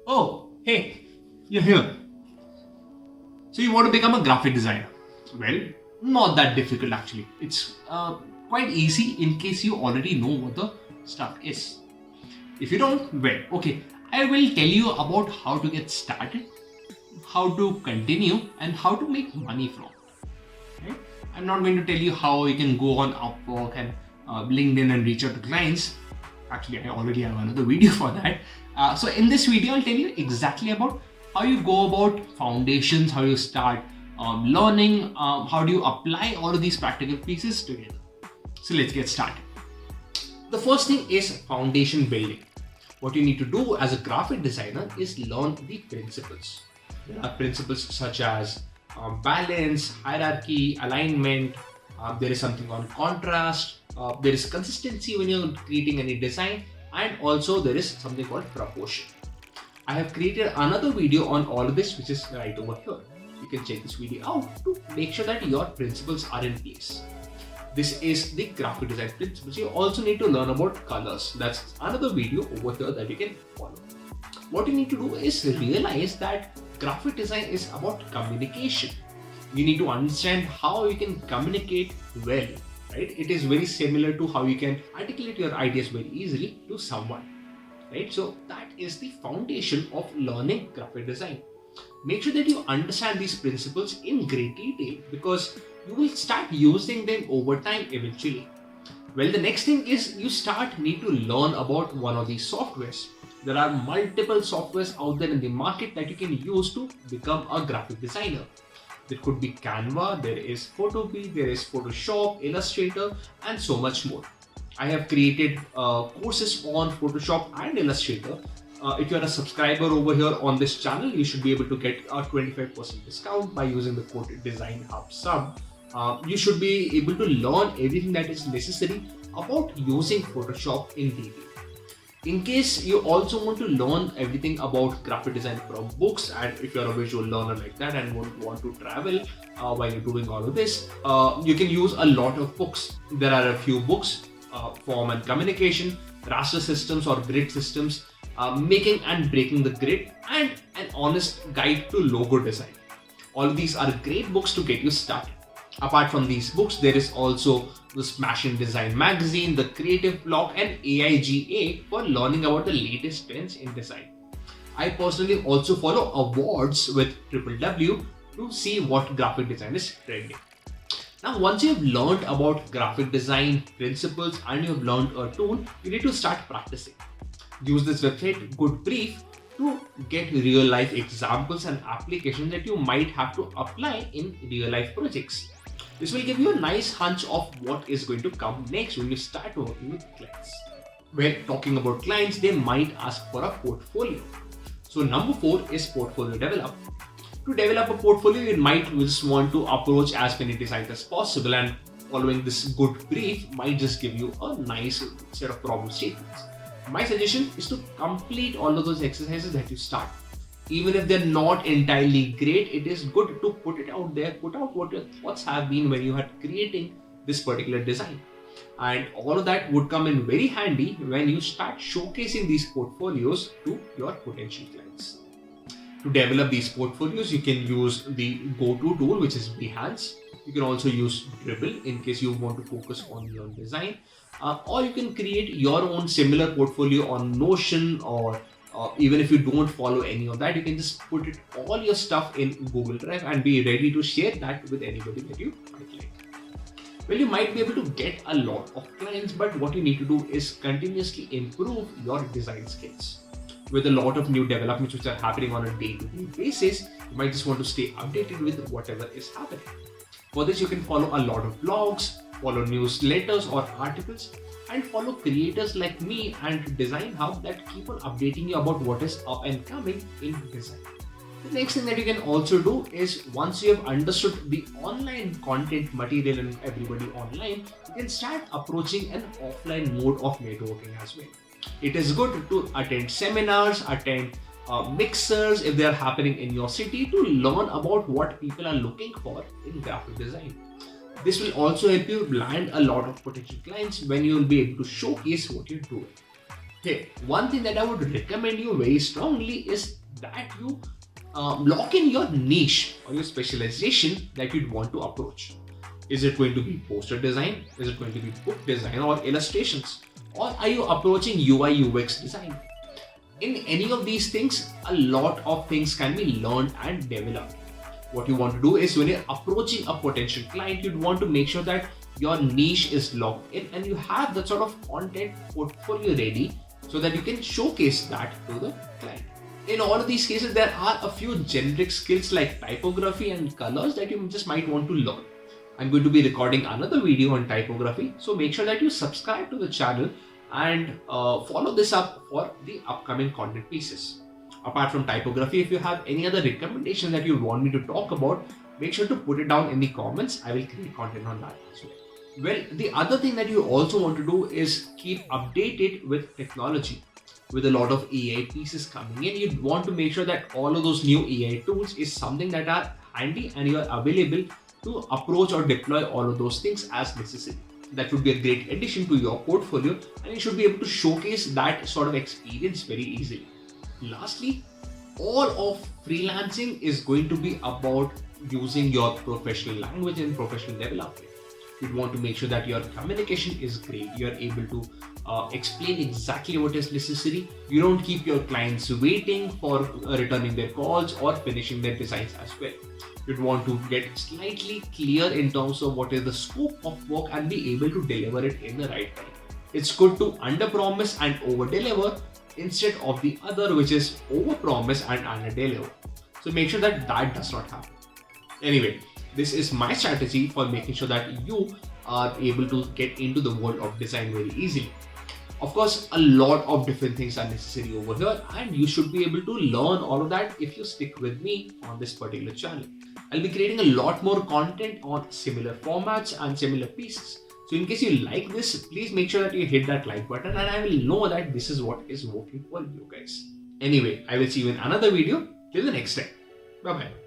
Oh, hey, you're here. So you want to become a graphic designer? Well, not that difficult actually. It's quite easy in case you already know what the stuff is. If you don't, well, okay, I will tell you about how to get started, how to continue, and how to make money from it. Right? I'm not going to tell you how you can go on Upwork and LinkedIn and reach out to clients. Actually, I already have another video for that. So in this video, I'll tell you exactly about how you go about foundations, how you start learning, how do you apply all of these practical pieces together. So let's get started. The first thing is foundation building. What you need to do as a graphic designer is learn the principles. There are principles such as balance, hierarchy, alignment. There is something on contrast. There is consistency when you're creating any design, and also there is something called proportion. I have created another video on all of this, which is right over here. You can check this video out to make sure that your principles are in place. This is the graphic design principles. You also need to learn about colors. That's another video over here that you can follow. What you need to do is realize that graphic design is about communication. You need to understand how you can communicate well, right? It is very similar to how you can articulate your ideas very easily to someone, right? So that is the foundation of learning graphic design. Make sure that you understand these principles in great detail because you will start using them over time eventually. Well, the next thing is you need to learn about one of these softwares. There are multiple softwares out there in the market that you can use to become a graphic designer. There could be Canva, there is Photopea, there is Photoshop, Illustrator, and so much more. I have created courses on Photoshop and Illustrator. If you are a subscriber over here on this channel, you should be able to get a 25% discount by using the code DesignHubSub. You should be able to learn everything that is necessary about using Photoshop in detail. In case you also want to learn everything about graphic design from books, and if you're a visual learner like that and want to travel while you're doing all of this, you can use a lot of books. There are a few books, Form and Communication, Raster Systems or Grid Systems, Making and Breaking the Grid, and An Honest Guide to Logo Design. All of these are great books to get you started. Apart from these books, there is also the Smashing Design magazine, the Creative Blog, and AIGA for learning about the latest trends in design. I personally also follow awards with www to see what graphic design is trending. Now, once you have learned about graphic design principles and you have learned a tool, you need to start practicing. Use this website, Good Brief, to get real life examples and applications that you might have to apply in real life projects. This will give you a nice hunch of what is going to come next when you start working with clients. When talking about clients, they might ask for a portfolio. So number 4 is portfolio develop. To develop a portfolio, you might just want to approach as many designers as possible, and following this good brief might just give you a nice set of problem statements. My suggestion is to complete all of those exercises that you start. Even if they're not entirely great, it is good to put it out there, put out what your thoughts have been when you are creating this particular design. And all of that would come in very handy when you start showcasing these portfolios to your potential clients. To develop these portfolios, you can use the go-to tool, which is Behance. You can also use Dribble in case you want to focus on your design. Or you can create your own similar portfolio on Notion, or even if you don't follow any of that, you can just put all your stuff in Google Drive and be ready to share that with anybody that you might like. Well, you might be able to get a lot of clients, but what you need to do is continuously improve your design skills. With a lot of new developments which are happening on a day-to-day basis, you might just want to stay updated with whatever is happening. For this, you can follow a lot of blogs, follow newsletters or articles, and follow creators like me and Design Hub that keep on updating you about what is up and coming in design. The next thing that you can also do is, once you have understood the online content material and everybody online, you can start approaching an offline mode of networking as well. It is good to attend seminars, attend mixers if they are happening in your city, to learn about what people are looking for in graphic design. This will also help you land a lot of potential clients when you will be able to showcase what you're doing. Okay, one thing that I would recommend you very strongly is that you lock in your niche or your specialization that you'd want to approach. Is it going to be poster design? Is it going to be book design or illustrations? Or are you approaching UI UX design? In any of these things, a lot of things can be learned and developed. What you want to do is when you're approaching a potential client, you'd want to make sure that your niche is locked in and you have that sort of content portfolio ready so that you can showcase that to the client. In all of these cases, there are a few generic skills like typography and colors that you just might want to learn. I'm going to be recording another video on typography, so make sure that you subscribe to the channel and follow this up for the upcoming content pieces. Apart from typography, if you have any other recommendations that you want me to talk about, make sure to put it down in the comments. I will create content on that as well. Well, the other thing that you also want to do is keep updated with technology. With a lot of AI pieces coming in, you'd want to make sure that all of those new AI tools is something that are handy and you are available to approach or deploy all of those things as necessary. That would be a great addition to your portfolio and you should be able to showcase that sort of experience very easily. Lastly, all of freelancing is going to be about using your professional language and professional development. You want to make sure that your communication is great. You're able to explain exactly what is necessary. You don't keep your clients waiting for returning their calls or finishing their designs as well. You'd want to get slightly clear in terms of what is the scope of work and be able to deliver it in the right time. It's good to under-promise and over-deliver instead of the other, which is over-promise and under-deliver. So make sure that that does not happen. Anyway, this is my strategy for making sure that you are able to get into the world of design very easily. Of course, a lot of different things are necessary over here and you should be able to learn all of that if you stick with me on this particular channel. I'll be creating a lot more content on similar formats and similar pieces. So in case you like this, please make sure that you hit that like button and I will know that this is what is working for you guys. Anyway, I will see you in another video. Till the next time. Bye bye.